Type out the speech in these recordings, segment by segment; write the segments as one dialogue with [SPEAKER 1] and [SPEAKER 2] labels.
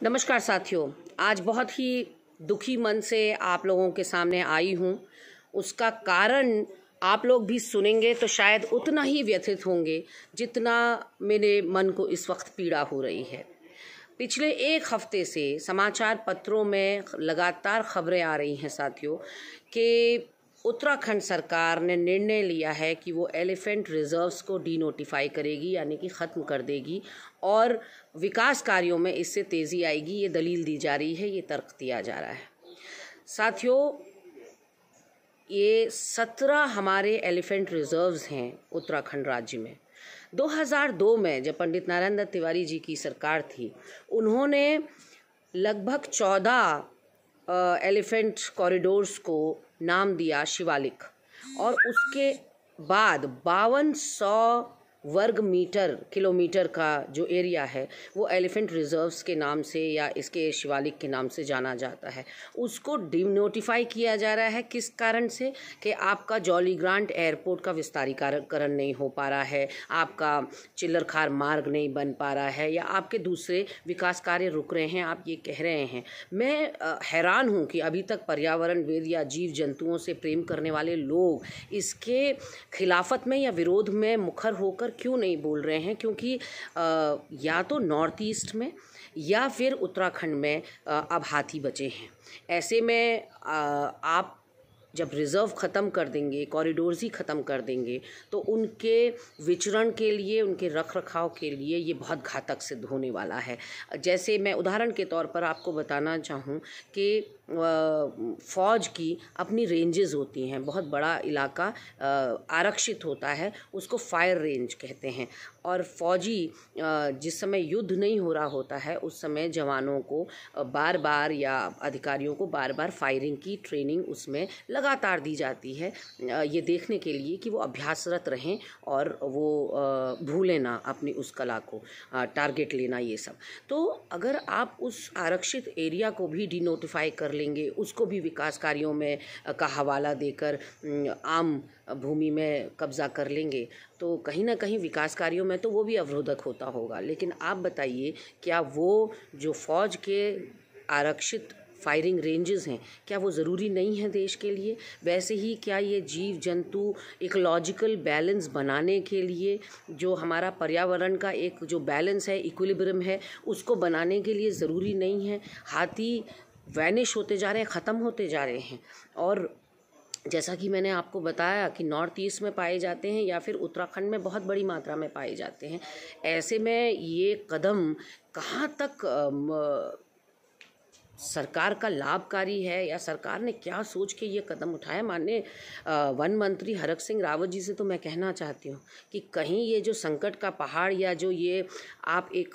[SPEAKER 1] नमस्कार साथियों, आज बहुत ही दुखी मन से आप लोगों के सामने आई हूँ। उसका कारण आप लोग भी सुनेंगे तो शायद उतना ही व्यथित होंगे जितना मेरे मन को इस वक्त पीड़ा हो रही है। पिछले एक हफ्ते से समाचार पत्रों में लगातार खबरें आ रही हैं साथियों कि उत्तराखंड सरकार ने निर्णय लिया है कि वो एलिफेंट रिजर्व्स को डीनोटिफाई करेगी, यानी कि ख़त्म कर देगी और विकास कार्यों में इससे तेज़ी आएगी। ये दलील दी जा रही है, ये तर्क दिया जा रहा है। साथियों, ये 17 हमारे एलिफेंट रिजर्व्स हैं उत्तराखंड राज्य में। 2002 में जब पंडित नारायण दत्त तिवारी जी की सरकार थी, उन्होंने लगभग 14 एलिफेंट कॉरिडोर्स को नाम दिया शिवालिक, और उसके बाद 5200 वर्ग किलोमीटर का जो एरिया है वो एलिफेंट रिजर्व्स के नाम से या इसके शिवालिक के नाम से जाना जाता है। उसको डिनोटिफाई किया जा रहा है। किस कारण से? कि आपका जॉली ग्रांट एयरपोर्ट का विस्तारीकरण नहीं हो पा रहा है, आपका चिल्लरखार मार्ग नहीं बन पा रहा है, या आपके दूसरे विकास कार्य रुक रहे हैं, आप ये कह रहे हैं। मैं हैरान हूँ कि अभी तक पर्यावरणविद या जीव जंतुओं से प्रेम करने वाले लोग इसके खिलाफत में या विरोध में मुखर होकर क्यों नहीं बोल रहे हैं, क्योंकि या तो नॉर्थ ईस्ट में या फिर उत्तराखंड में अब हाथी बचे हैं। ऐसे में आप जब रिज़र्व ख़त्म कर देंगे, कॉरिडोर्स ही ख़त्म कर देंगे, तो उनके विचरण के लिए, उनके रख रखाव के लिए ये बहुत घातक सिद्ध होने वाला है। जैसे मैं उदाहरण के तौर पर आपको बताना चाहूँ कि फ़ौज की अपनी रेंजेस होती हैं, बहुत बड़ा इलाका आरक्षित होता है, उसको फायर रेंज कहते हैं। और फ़ौजी जिस समय युद्ध नहीं हो रहा होता है उस समय जवानों को बार बार या अधिकारियों को बार बार फायरिंग की ट्रेनिंग उसमें लगातार दी जाती है, ये देखने के लिए कि वो अभ्यासरत रहें और वो भूलें ना अपनी उस कला को, टारगेट लेना, ये सब। तो अगर आप उस आरक्षित एरिया को भी डिनोटिफाई कर लेंगे, उसको भी विकास कार्यों में का हवाला देकर आम भूमि में कब्जा कर लेंगे, तो कहीं ना कहीं विकास कार्यों में तो वो भी अवरोधक होता होगा। लेकिन आप बताइए, क्या वो जो फ़ौज के आरक्षित फायरिंग रेंजेस हैं, क्या वो ज़रूरी नहीं है देश के लिए? वैसे ही क्या ये जीव जंतु इकोलॉजिकल बैलेंस बनाने के लिए, जो हमारा पर्यावरण का एक जो बैलेंस है, इक्विलिब्रियम है, उसको बनाने के लिए ज़रूरी नहीं है? हाथी वैनिश होते जा रहे हैं, ख़त्म होते जा रहे हैं, और जैसा कि मैंने आपको बताया कि नॉर्थ ईस्ट में पाए जाते हैं या फिर उत्तराखंड में बहुत बड़ी मात्रा में पाए जाते हैं। ऐसे में ये कदम कहाँ तक सरकार का लाभकारी है, या सरकार ने क्या सोच के ये कदम उठाया? माननीय वन मंत्री हरक सिंह रावत जी से तो मैं कहना चाहती हूँ कि कहीं ये जो संकट का पहाड़, या जो ये आप एक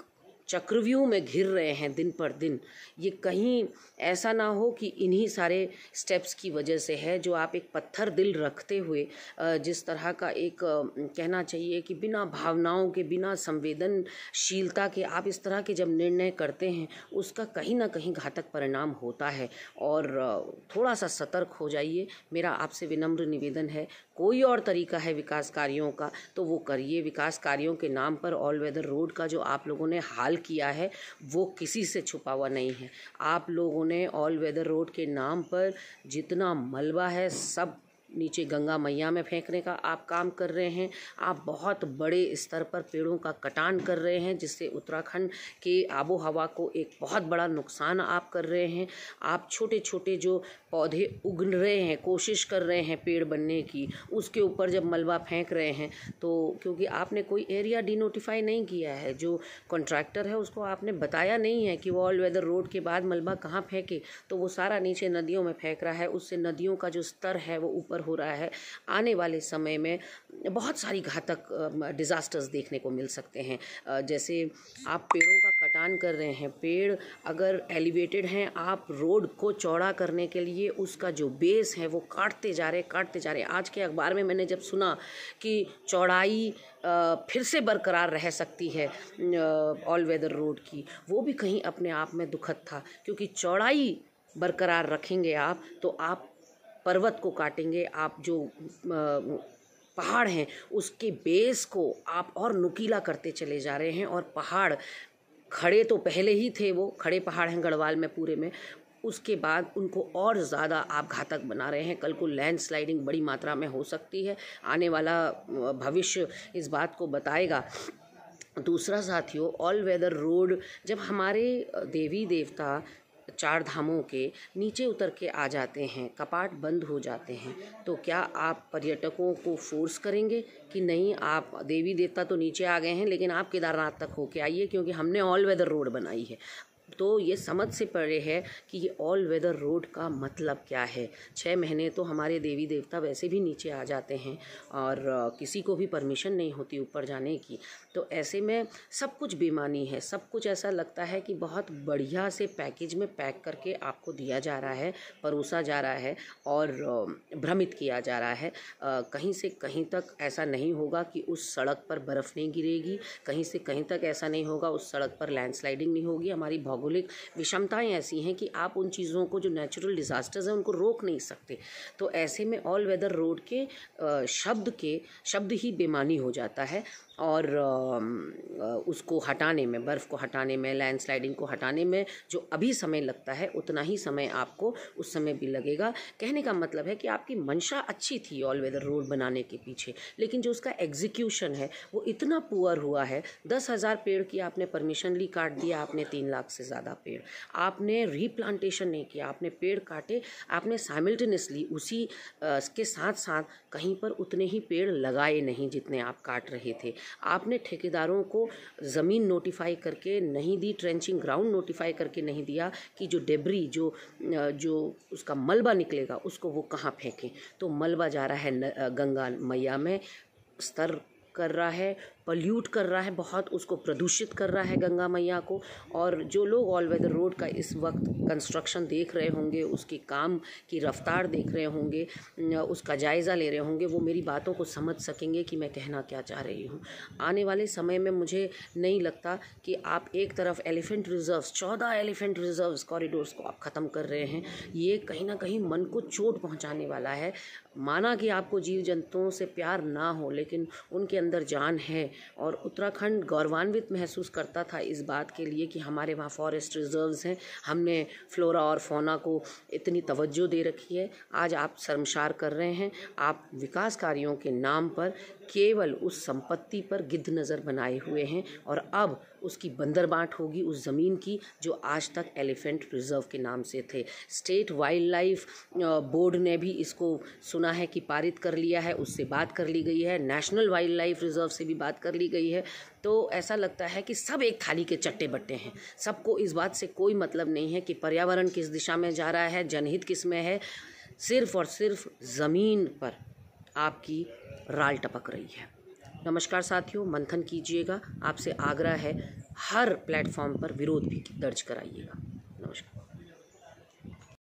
[SPEAKER 1] चक्रव्यूह में घिर रहे हैं दिन पर दिन, ये कहीं ऐसा ना हो कि इन्हीं सारे स्टेप्स की वजह से है, जो आप एक पत्थर दिल रखते हुए जिस तरह का एक कहना चाहिए कि बिना भावनाओं के, बिना संवेदनशीलता के आप इस तरह के जब निर्णय करते हैं, उसका कहीं ना कहीं घातक परिणाम होता है। और थोड़ा सा सतर्क हो जाइए, मेरा आपसे विनम्र निवेदन है। कोई और तरीका है विकास कार्यों का तो वो करिए। विकास कार्यों के नाम पर ऑल वेदर रोड का जो आप लोगों ने हाल किया है वो किसी से छुपा हुआ नहीं है। आप लोगों ने ऑल वेदर रोड के नाम पर जितना मलबा है सब नीचे गंगा मैया में फेंकने का आप काम कर रहे हैं। आप बहुत बड़े स्तर पर पेड़ों का कटान कर रहे हैं, जिससे उत्तराखंड के आबो हवा को एक बहुत बड़ा नुकसान आप कर रहे हैं। आप छोटे छोटे जो पौधे उग रहे हैं, कोशिश कर रहे हैं पेड़ बनने की, उसके ऊपर जब मलबा फेंक रहे हैं, तो क्योंकि आपने कोई एरिया डिनोटिफाई नहीं किया है, जो कॉन्ट्रैक्टर है उसको आपने बताया नहीं है कि वो ऑल वेदर रोड के बाद मलबा कहाँ फेंके, तो वो सारा नीचे नदियों में फेंक रहा है। उससे नदियों का जो स्तर है वो ऊपर हो रहा है। आने वाले समय में बहुत सारी घातक डिज़ास्टर्स देखने को मिल सकते हैं। जैसे आप पेड़ों का कटान कर रहे हैं, पेड़ अगर एलिवेटेड हैं, आप रोड को चौड़ा करने के लिए उसका जो बेस है वो काटते जा रहे। आज के अखबार में मैंने जब सुना कि चौड़ाई फिर से बरकरार रह सकती है ऑल वेदर रोड की, वो भी कहीं अपने आप में दुखद था, क्योंकि चौड़ाई बरकरार रखेंगे आप तो आप पर्वत को काटेंगे, आप जो पहाड़ हैं उसके बेस को आप और नुकीला करते चले जा रहे हैं, और पहाड़ खड़े तो पहले ही थे, वो खड़े पहाड़ हैं गढ़वाल में पूरे में, उसके बाद उनको और ज़्यादा आप घातक बना रहे हैं। कल को लैंडस्लाइडिंग बड़ी मात्रा में हो सकती है, आने वाला भविष्य इस बात को बताएगा। दूसरा साथियों, ऑल वेदर रोड, जब हमारे देवी देवता चार धामों के नीचे उतर के आ जाते हैं, कपाट बंद हो जाते हैं, तो क्या आप पर्यटकों को फोर्स करेंगे कि नहीं, आप देवी देवता तो नीचे आ गए हैं लेकिन आप केदारनाथ तक होके आइए क्योंकि हमने ऑल वेदर रोड बनाई है? तो ये समझ से परे है कि ये ऑल वेदर रोड का मतलब क्या है। 6 महीने तो हमारे देवी देवता वैसे भी नीचे आ जाते हैं और किसी को भी परमिशन नहीं होती ऊपर जाने की। तो ऐसे में सब कुछ बेईमानी है, सब कुछ ऐसा लगता है कि बहुत बढ़िया से पैकेज में पैक करके आपको दिया जा रहा है, परोसा जा रहा है और भ्रमित किया जा रहा है। कहीं से कहीं तक ऐसा नहीं होगा कि उस सड़क पर बर्फ़ नहीं गिरेगी, कहीं से कहीं तक ऐसा नहीं होगा उस सड़क पर लैंडस्लाइडिंग नहीं होगी। हमारी भौगोलिक विषमताएं ऐसी हैं कि आप उन चीज़ों को, जो नेचुरल डिज़ास्टर्स हैं, उनको रोक नहीं सकते। तो ऐसे में ऑल वेदर रोड के शब्द ही बेमानी हो जाता है और उसको हटाने में, बर्फ़ को हटाने में, लैंडस्लाइडिंग को हटाने में जो अभी समय लगता है उतना ही समय आपको उस समय भी लगेगा। कहने का मतलब है कि आपकी मंशा अच्छी थी ऑल वेदर रोड बनाने के पीछे, लेकिन जो उसका एग्जीक्यूशन है वो इतना पुअर हुआ है। 10,000 पेड़ की आपने परमिशन ली, काट दिया आपने 3 लाख से ज़्यादा पेड़। आपने रीप्लांटेशन नहीं किया, आपने पेड़ काटे, आपने साइमल्टेनियसली उसी के साथ साथ कहीं पर उतने ही पेड़ लगाए नहीं जितने आप काट रहे थे। आपने ठेकेदारों को ज़मीन नोटिफाई करके नहीं दी, ट्रेंचिंग ग्राउंड नोटिफाई करके नहीं दिया कि जो डेब्री, जो उसका मलबा निकलेगा उसको वो कहाँ फेंकें। तो मलबा जा रहा है गंगा मैया में, स्तर कर रहा है, पल्यूट कर रहा है बहुत, उसको प्रदूषित कर रहा है गंगा मैया को। और जो लोग ऑल वेदर रोड का इस वक्त कंस्ट्रक्शन देख रहे होंगे, उसके काम की रफ्तार देख रहे होंगे, उसका जायज़ा ले रहे होंगे, वो मेरी बातों को समझ सकेंगे कि मैं कहना क्या चाह रही हूँ। आने वाले समय में मुझे नहीं लगता कि आप एक तरफ elephant reserves, 14 elephant reserves corridors को आप ख़त्म कर रहे हैं। ये कहीं ना कहीं मन को चोट पहुँचाने वाला है। माना कि आपको जीव जंतुओं से प्यार ना हो, लेकिन उनके अंदर जान है और उत्तराखंड गौरवान्वित महसूस करता था इस बात के लिए कि हमारे वहाँ फॉरेस्ट रिजर्व्स हैं, हमने फ्लोरा और फौना को इतनी तवज्जो दे रखी है। आज आप शर्मसार कर रहे हैं। आप विकास कार्यों के नाम पर केवल उस संपत्ति पर गिद्ध नज़र बनाए हुए हैं और अब उसकी बंदरबाट होगी उस ज़मीन की जो आज तक एलिफेंट रिजर्व के नाम से थे। स्टेट वाइल्ड लाइफ बोर्ड ने भी इसको सुना है कि पारित कर लिया है, उससे बात कर ली गई है, नेशनल वाइल्ड लाइफ रिजर्व से भी बात कर ली गई है। तो ऐसा लगता है कि सब एक थाली के चट्टे बट्टे हैं, सबको इस बात से कोई मतलब नहीं है कि पर्यावरण किस दिशा में जा रहा है, जनहित किस में है। सिर्फ और सिर्फ ज़मीन पर आपकी राल टपक रही है। नमस्कार साथियों, मंथन कीजिएगा, आपसे आग्रह है, हर प्लेटफॉर्म पर विरोध भी दर्ज कराइएगा।